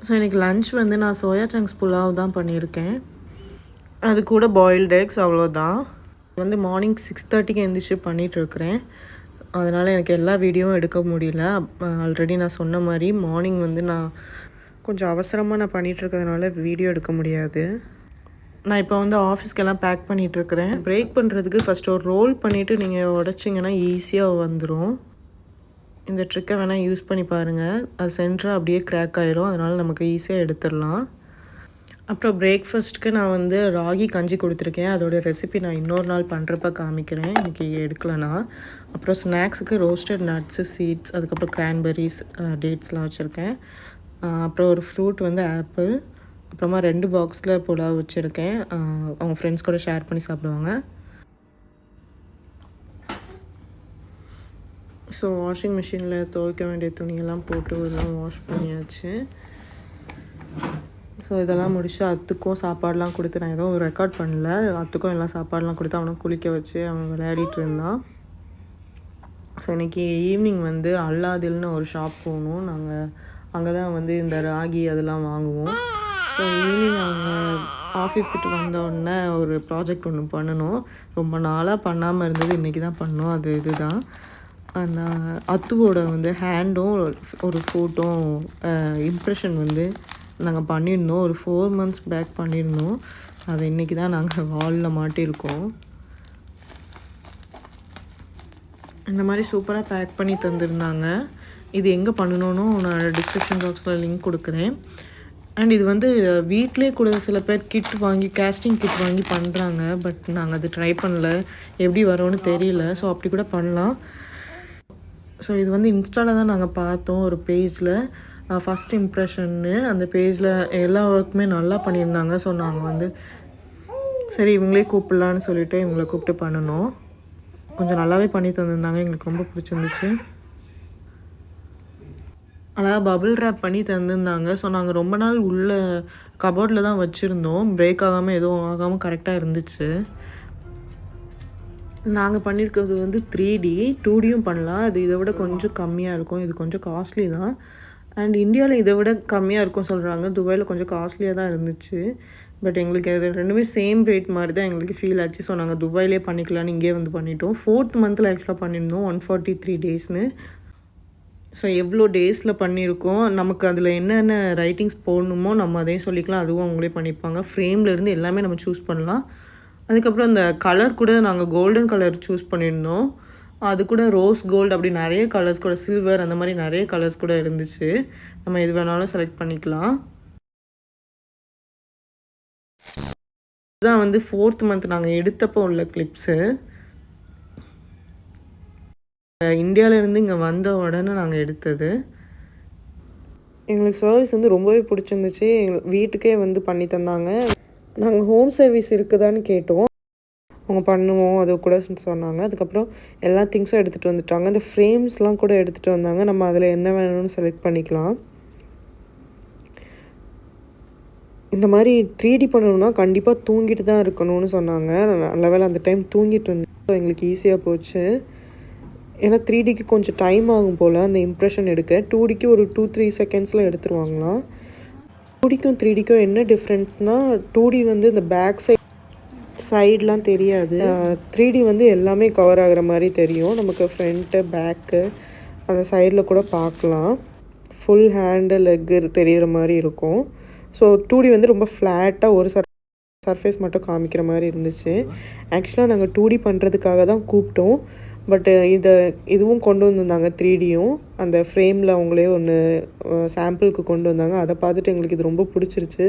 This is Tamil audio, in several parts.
ஸோ இன்றைக்கி லன்ச் வந்து நான் சோயா சங்க்ஸ் புலாவ் தான் பண்ணியிருக்கேன். அது கூட பாயில்டு எக்ஸ் அவ்வளோதான். வந்து மார்னிங் 6:30க்கு எழுந்திரிச்சு பண்ணிகிட்ருக்கிறேன். அதனால் எனக்கு எல்லா வீடியோவும் எடுக்க முடியல. ஆல்ரெடி நான் சொன்ன மாதிரி மார்னிங் வந்து நான் கொஞ்சம் அவசரமாக நான் பண்ணிகிட்ருக்கிறதுனால வீடியோ எடுக்க முடியாது. நான் இப்போ வந்து ஆஃபீஸ்க்கெல்லாம் பேக் பண்ணிகிட்ருக்கிறேன். பிரேக் பண்ணுறதுக்கு ஃபஸ்ட்டு ஒரு ரோல் பண்ணிவிட்டு நீங்கள் உடச்சிங்கன்னா ஈஸியாக வந்துடும். இந்த ட்ரிக்கை வேணால் யூஸ் பண்ணி பாருங்கள். அது சென்டராக அப்படியே க்ராக் ஆகிடும். அதனால் நமக்கு ஈஸியாக எடுத்துடலாம். அப்புறம் பிரேக்ஃபாஸ்ட்டுக்கு நான் வந்து ராகி கஞ்சி கொடுத்துருக்கேன். அதோடய ரெசிபி நான் இன்னொரு நாள் பண்ணுறப்ப காமிக்கிறேன். இன்றைக்கி எடுக்கலைன்னா. அப்புறம் ஸ்நாக்ஸுக்கு ரோஸ்டட் நட்ஸு, சீட்ஸ், அதுக்கப்புறம் கிரான்பெரிஸ், டேட்ஸ்லாம் வச்சுருக்கேன். அப்புறம் ஒரு ஃப்ரூட் வந்து ஆப்பிள். அப்புறமா 2 பாக்ஸில் புலாவ் வச்சுருக்கேன். அவங்க ஃப்ரெண்ட்ஸ் கூட ஷேர் பண்ணி சாப்பிடுவாங்க. ஸோ வாஷிங் மிஷினில் துவைக்க வேண்டிய துணியெல்லாம் போட்டு எல்லாம் வாஷ் பண்ணியாச்சு. ஸோ இதெல்லாம் முடிச்சு அத்துக்கும் சாப்பாடெலாம் கொடுத்து நான் எதுவும் ரெக்கார்ட் பண்ணல. அத்துக்கும் எல்லாம் சாப்பாடெலாம் கொடுத்து அவனை குளிக்க வச்சு அவன் விளையாடிட்டு இருந்தான். ஸோ இன்றைக்கி ஈவினிங் வந்து அல்லாதில்னு ஒரு ஷாப் போகணும். நாங்கள் அங்கே தான் வந்து இந்த ராகி அதெல்லாம் வாங்குவோம். ஸோ ஈவினிங் அவங்க ஆஃபீஸ் விட்டு வந்தோடனே ஒரு ப்ராஜெக்ட் ஒன்று பண்ணணும். ரொம்ப நாளாக பண்ணாமல் இருந்தது, இன்றைக்கி தான் பண்ணோம். அது இதுதான் அந்த அத்துவோட வந்து ஹேண்டும் ஒரு ஃபோட்டோ இம்ப்ரெஷன் வந்து நாங்கள் பண்ணியிருந்தோம். ஒரு 4 months பேக் பண்ணியிருந்தோம். அதை இன்றைக்கி தான் நாங்கள் வாலில் மாட்டியிருக்கோம். இந்த மாதிரி சூப்பராக பேக் பண்ணி தந்துருந்தாங்க. இது எங்கே பண்ணணும்னு நான் டிஸ்கிரிப்ஷன் பாக்ஸில் லிங்க் கொடுக்குறேன். அண்ட் இது வந்து வீட்டிலே கூட சில பேர் கிட் வாங்கி கேஸ்டிங் கிட் வாங்கி பண்ணுறாங்க. பட் நாங்கள் அது ட்ரை பண்ணல, எப்படி வரோன்னு தெரியல. ஸோ அப்படி கூட பண்ணலாம். ஸோ இது வந்து இன்ஸ்டாவில் தான் நாங்கள் பார்த்தோம் ஒரு பேஜில். ஃபஸ்ட் இம்ப்ரெஷன்னு அந்த பேஜில் எல்லா ஒர்க்குமே நல்லா பண்ணியிருந்தாங்க. ஸோ நாங்கள் வந்து சரி இவங்களே கூப்பிட்லான்னு சொல்லிவிட்டு இவங்களை கூப்பிட்டு பண்ணணும். கொஞ்சம் நல்லாவே பண்ணி தந்திருந்தாங்க. எங்களுக்கு ரொம்ப பிடிச்சிருந்துச்சு. அழகாக பபிள் ரேப் பண்ணி தந்திருந்தாங்க. ஸோ நாங்கள் ரொம்ப நாள் உள்ள கபோர்டில் தான் வச்சுருந்தோம். பிரேக் ஆகாமல் எதுவும் ஆகாமல் கரெக்டாக இருந்துச்சு. நாங்கள் பண்ணியிருக்கிறது வந்து 3D 2Dயும் பண்ணலாம். அது இதை விட கொஞ்சம் கம்மியாக இருக்கும். இது கொஞ்சம் காஸ்ட்லி தான். அண்ட் இந்தியாவில் இதை விட கம்மியாக இருக்கும் சொல்கிறாங்க. துபாயில் கொஞ்சம் காஸ்ட்லியாக தான் இருந்துச்சு. பட் எங்களுக்கு அது ரெண்டுமே சேம் ரேட் மாதிரி தான் எங்களுக்கு ஃபீல் ஆச்சு. ஸோ நாங்கள் துபாயிலே பண்ணிக்கலான்னு இங்கே வந்து பண்ணிட்டோம். 4th month ஆக்சுவலாக பண்ணியிருந்தோம். 143 daysன்னு. ஸோ எவ்வளோ டேஸில் பண்ணியிருக்கோம், நமக்கு அதில் என்னென்ன ரைட்டிங்ஸ் போடணுமோ நம்ம அதையும் சொல்லிக்கலாம். அதுவும் அவங்களே பண்ணியிருப்பாங்க. ஃப்ரேம்லேருந்து எல்லாமே நம்ம சூஸ் பண்ணலாம். அதுக்கப்புறம் அந்த கலர் கூட நாங்கள் கோல்டன் கலர் சூஸ் பண்ணியிருந்தோம். அது கூட ரோஸ் கோல்டு அப்படி நிறைய கலர்ஸ் கூட, சில்வர் அந்த மாதிரி நிறைய கலர்ஸ் கூட இருந்துச்சு. நம்ம எது வேணாலும் செலக்ட் பண்ணிக்கலாம். இதுதான் வந்து 4th month நாங்கள் எடுத்தப்போ உள்ள கிளிப்ஸு. இந்தியாவிலேருந்து இங்கே வந்த உடனே நாங்கள் எடுத்தது. எங்களுக்கு சர்வீஸ் வந்து ரொம்பவே பிடிச்சிருந்துச்சு. வீட்டுக்கே வந்து பண்ணி தந்தாங்க. நாங்கள் ஹோம் சர்வீஸ் இருக்குதான்னு கேட்டோம். அவங்க பண்ணுவோம் அது கூட சொன்னாங்க. அதுக்கப்புறம் எல்லா திங்ஸும் எடுத்துகிட்டு வந்துட்டாங்க. இந்த ஃப்ரேம்ஸ்லாம் கூட எடுத்துகிட்டு வந்தாங்க. நம்ம அதில் என்ன வேணும்னு செலக்ட் பண்ணிக்கலாம். இந்த மாதிரி 3D பண்ணணும்னா கண்டிப்பாக தூங்கிட்டு தான் இருக்கணும்னு சொன்னாங்க. நல்ல வேளை அந்த டைம் தூங்கிட்டு இருந்தோம். எங்களுக்கு ஈஸியாக போச்சு. ஏன்னா 3Dக்கு கொஞ்சம் டைம் ஆகும் போல் அந்த இம்ப்ரெஷன் எடுக்க. 2Dக்கு ஒரு 2-3 செகண்ட்ஸில் எடுத்துருவாங்களாம். 2Dக்கும் 3Dக்கும் என்ன டிஃப்ரென்ஸ்னால் 2D வந்து இந்த பேக் சைட்லாம் தெரியாது. 3D வந்து எல்லாமே கவர் ஆகிற மாதிரி தெரியும். நமக்கு ஃப்ரண்ட்டு பேக்கு அந்த சைடில் கூட பார்க்கலாம். ஃபுல் ஹேண்டு லெக்கு தெரிகிற மாதிரி இருக்கும். ஸோ 2D வந்து ரொம்ப ஃப்ளாட்டாக ஒரு சர்ஃபேஸ் மட்டும் காமிக்கிற மாதிரி இருந்துச்சு. ஆக்சுவலாக நாங்கள் 2D பண்ணுறதுக்காக தான் கூப்பிட்டோம். பட்டு இதுவும் கொண்டு வந்திருந்தாங்க 3Dயும். அந்த ஃப்ரேமில் அவங்களே ஒன்று சாம்பிளுக்கு கொண்டு வந்தாங்க. அதை பார்த்துட்டு எங்களுக்கு இது ரொம்ப பிடிச்சிருச்சு.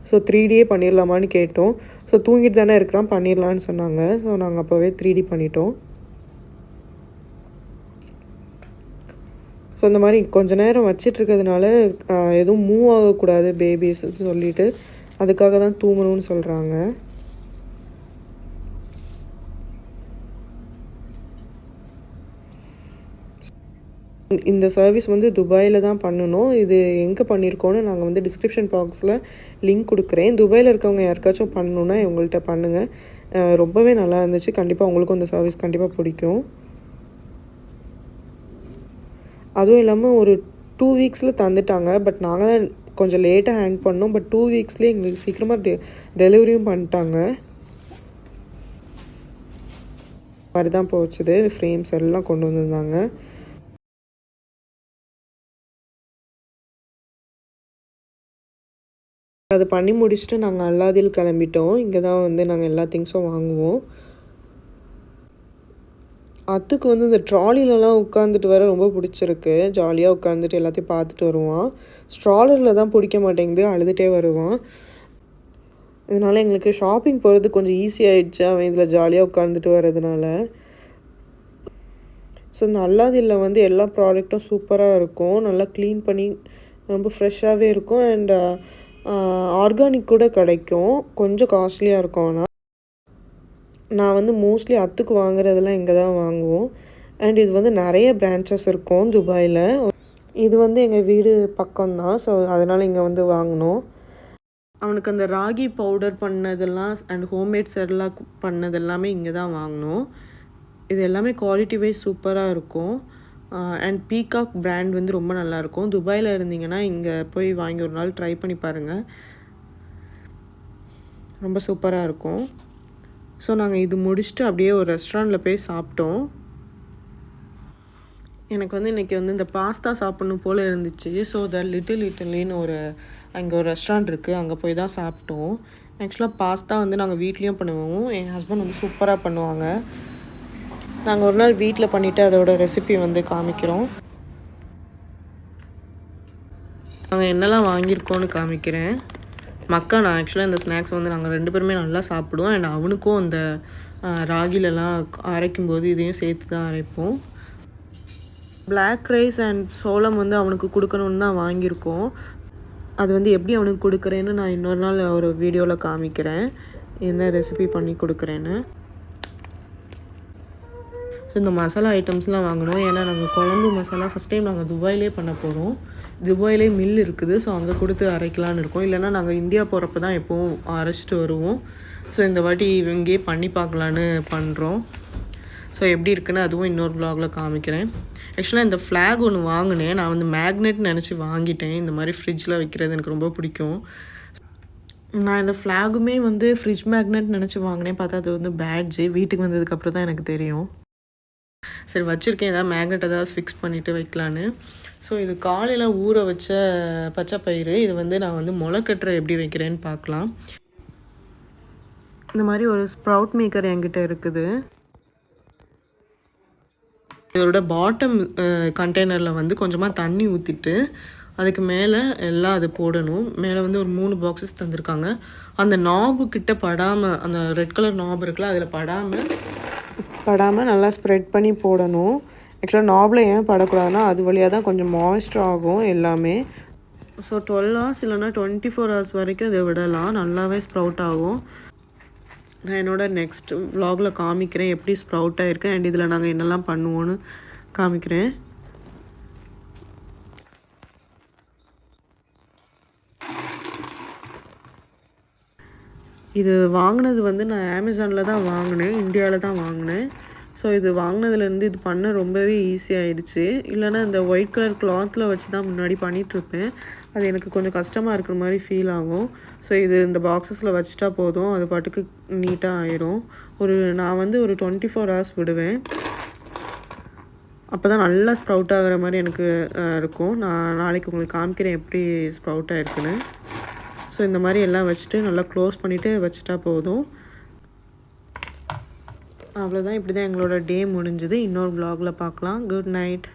ஸோ 3Dயே பண்ணிடலாமான்னு கேட்டோம். ஸோ தூங்கிட்டு தானே இருக்கிறான், பண்ணிடலான்னு சொன்னாங்க. ஸோ நாங்கள் அப்போவே 3D பண்ணிட்டோம். ஸோ இந்த மாதிரி கொஞ்ச நேரம் வச்சிட்ருக்கிறதுனால எதுவும் மூவ் ஆகக்கூடாது பேபிஸ் சொல்லிவிட்டு அதுக்காக தான் தூங்கணும்னு சொல்கிறாங்க. இந்த சர்வீஸ் வந்து துபாயில் தான் பண்ணணும். இது எங்கே பண்ணியிருக்கோன்னு நாங்கள் வந்து டிஸ்கிரிப்ஷன் பாக்ஸில் லிங்க் கொடுக்குறேன். துபாயில் இருக்கவங்க யாருக்காச்சும் பண்ணணுன்னா இவங்கள்ட்ட பண்ணுங்கள். ரொம்பவே நல்லா இருந்துச்சு. கண்டிப்பாக உங்களுக்கும் இந்த சர்வீஸ் கண்டிப்பாக பிடிக்கும். அதுவும் இல்லாமல் ஒரு 2 வீக்ஸில் தந்துட்டாங்க. பட் நாங்கள் தான் கொஞ்சம் லேட்டாக ஹேங் பண்ணோம். பட் 2 வீக்ஸ்லேயே எங்களுக்கு சீக்கிரமாக டெலிவரியும் பண்ணிட்டாங்க. மாதிரி தான் போச்சுது. ஃப்ரேம்ஸ் எல்லாம் கொண்டு வந்திருந்தாங்க. அது பண்ணி முடிச்சுட்டு நாங்கள் அல்லாதியில் கிளம்பிட்டோம். இங்கே தான் வந்து நாங்கள் எல்லா திங்ஸும் வாங்குவோம். அத்துக்கு வந்து இந்த ட்ராலிலலாம் உட்காந்துட்டு வர ரொம்ப பிடிச்சிருக்கு. ஜாலியாக உட்காந்துட்டு எல்லாத்தையும் பார்த்துட்டு வருவான். ஸ்ட்ராலரில் தான் பிடிக்க மாட்டேங்குது, அழுதுகிட்டே வருவான். இதனால் எங்களுக்கு ஷாப்பிங் போகிறது கொஞ்சம் ஈஸியாகிடுச்சு அவன் இதில் ஜாலியாக உட்காந்துட்டு வர்றதுனால. ஸோ இந்த அல்லாதியில் வந்து எல்லா ப்ராடக்ட்டும் சூப்பராக இருக்கும். நல்லா க்ளீன் பண்ணி ரொம்ப ஃப்ரெஷ்ஷாகவே இருக்கும். அண்ட் ஆர்கானிக் கூட கிடைக்கும். கொஞ்சம் காஸ்ட்லியாக இருக்கும். ஆனால் நான் வந்து மோஸ்ட்லி அத்துக்கு வாங்குறதெல்லாம் இங்கே தான் வாங்குவோம். அண்ட் இது வந்து நிறைய பிரான்ச்சஸ் இருக்கும் துபாயில். இது வந்து எங்கள் வீடு பக்கம்தான். ஸோ அதனால் இங்கே வந்து வாங்கினோம். அவனுக்கு அந்த ராகி பவுடர் பண்ணதெல்லாம் அண்ட் ஹோம்மேட் செர்லாக் பண்ணது எல்லாமே இங்கே தான் வாங்கினோம். இது எல்லாமே குவாலிட்டி வைஸ் சூப்பராக இருக்கும். அண்ட் பீகாக் பிராண்ட் வந்து ரொம்ப நல்லாயிருக்கும். துபாயில் இருந்தீங்கன்னா இங்கே போய் வாங்கி ஒரு நாள் ட்ரை பண்ணி பாருங்கள். ரொம்ப சூப்பராக இருக்கும். ஸோ நாங்கள் இது முடிச்சுட்டு அப்படியே ஒரு ரெஸ்டாரண்ட்டில் போய் சாப்பிட்டோம். எனக்கு வந்து இன்றைக்கி வந்து இந்த பாஸ்தா சாப்பிட்ணும் போல் இருந்துச்சு. ஸோ லிட்டில் இட்டலின்னு அங்கே ஒரு ரெஸ்டாரண்ட் இருக்குது. அங்கே போய் தான் சாப்பிட்டோம். ஆக்சுவலாக பாஸ்தா வந்து நாங்கள் வீட்லேயும் பண்ணுவோம். என் ஹஸ்பண்ட் வந்து சூப்பராக பண்ணுவாங்க. நாங்கள் ஒரு நாள் வீட்டில் பண்ணிவிட்டு அதோட ரெசிபி வந்து காமிக்கிறோம். நாங்கள் என்னெல்லாம் வாங்கியிருக்கோன்னு காமிக்கிறேன். மக்கானா ஆக்சுவலாக இந்த ஸ்நாக்ஸ் வந்து நாங்கள் 2 பேருமே நல்லா சாப்பிடுவோம். அண்ட் அவனுக்கும் அந்த ராகிலெலாம் அரைக்கும்போது இதையும் சேர்த்து தான் அரைப்போம். பிளாக் ரைஸ் அண்ட் சோளம் வந்து அவனுக்கு கொடுக்கணுன்னு தான் வாங்கியிருக்கோம். அது வந்து எப்படி அவனுக்கு கொடுக்குறேன்னு நான் இன்னொரு நாள் ஒரு வீடியோவில் காமிக்கிறேன், என்ன ரெசிபி பண்ணி கொடுக்குறேன்னு. ஸோ இந்த மசாலா ஐட்டம்ஸ்லாம் வாங்கினோம். ஏன்னா நாங்கள் குழம்பு மசாலா ஃபஸ்ட் டைம் நாங்கள் துபாயிலே பண்ண போகிறோம். துபாயிலே மில் இருக்குது. ஸோ அங்கே கொடுத்து அரைக்கலான்னு இருக்கோம். இல்லைனா நாங்கள் இந்தியா போகிறப்ப தான் எப்போவும் அரைச்சிட்டு வருவோம். ஸோ இந்த வாட்டி இங்கேயே பண்ணி பார்க்கலான்னு பண்ணுறோம். ஸோ எப்படி இருக்குன்னு அதுவும் இன்னொரு வ்ளாகில் காமிக்கிறேன். ஆக்சுவலாக இந்த ஃப்ளாக் ஒன்று வாங்கினேன். நான் வந்து மேக்னெட் நினச்சி வாங்கிட்டேன். இந்த மாதிரி ஃப்ரிட்ஜில் வைக்கிறது எனக்கு ரொம்ப பிடிக்கும். நான் இந்த ஃப்ளாகுமே வந்து ஃப்ரிட்ஜ் மேக்னெட் நினச்சி வாங்கினேன். பார்த்தா அது வந்து பேட்ஜு. வீட்டுக்கு வந்ததுக்கப்புறம் தான் எனக்கு தெரியும். சரி வச்சுருக்கேன், ஏதாவது மேக்னெட் ஏதாவது ஃபிக்ஸ் பண்ணிவிட்டு வைக்கலான்னு. ஸோ இது காலையில் ஊற வச்ச பச்சை பயிறு. இது வந்து நான் வந்து முளைக்கட்டுற எப்படி வைக்கிறேன்னு பார்க்கலாம். இந்த மாதிரி ஒரு ஸ்ப்ரவுட் மேக்கர் என்கிட்ட இருக்குது. இதோட பாட்டம் கண்டெய்னரில் வந்து கொஞ்சமாக தண்ணி ஊற்றிட்டு அதுக்கு மேலே எல்லாம் அது போடணும். மேலே வந்து ஒரு 3 பாக்ஸஸ் தந்திருக்காங்க. அந்த நாபு கிட்ட படாமல், அந்த ரெட் கலர் நாப் இருக்குல்ல, அதில் படாமல் நல்லா ஸ்ப்ரெட் பண்ணி போடணும். ஆக்சுவலாக நாபில் ஏன் படக்கூடாதுன்னா அது வழியாக தான் கொஞ்சம் மாய்ஸ்டர் ஆகும் எல்லாமே. ஸோ 12 hours இல்லைனா 24 hours வரைக்கும் இதை விடலாம், நல்லாவே ஸ்ப்ரவுட் ஆகும். நான் என்னோட நெக்ஸ்ட் வ்ளாகில் காமிக்கிறேன் எப்படி ஸ்ப்ரவுட் ஆகிருக்கு. அண்ட் இதில் நாங்கள் என்னெல்லாம் பண்ணுவோன்னு காமிக்கிறேன். இது வாங்கினது வந்து நான் அமேசானில் தான் வாங்கினேன், இந்தியாவில் தான் வாங்கினேன். ஸோ இது வாங்கினதுலேருந்து இது பண்ண ரொம்பவே ஈஸியாகிடுச்சு. இல்லைனா இந்த ஒயிட் கலர் கிளாத்தில் வச்சு தான் முன்னாடி பண்ணிகிட்ருப்பேன். அது எனக்கு கொஞ்சம் கஷ்டமாக இருக்கிற மாதிரி ஃபீல் ஆகும். ஸோ இது இந்த பாக்ஸஸில் வச்சுட்டா போதும், அது பாட்டுக்கு நீட்டாக ஆயிரும். நான் வந்து ஒரு 24 hours விடுவேன். அப்போ தான் நல்லா ஸ்ப்ரவுட் ஆகிற மாதிரி எனக்கு இருக்கும். நான் நாளைக்கு உங்களுக்கு காமிக்கிறேன் எப்படி ஸ்ப்ரவுட் ஆகிருக்குன்னு. ஸோ இந்த மாதிரி எல்லாம் வச்சுட்டு நல்லா க்ளோஸ் பண்ணிவிட்டு வச்சுட்டா போதும். அவ்வளோதான். இப்படி தான் எங்களோட டே முடிஞ்சுது. இன்னொரு வ்ளாகில் பார்க்கலாம். Good night.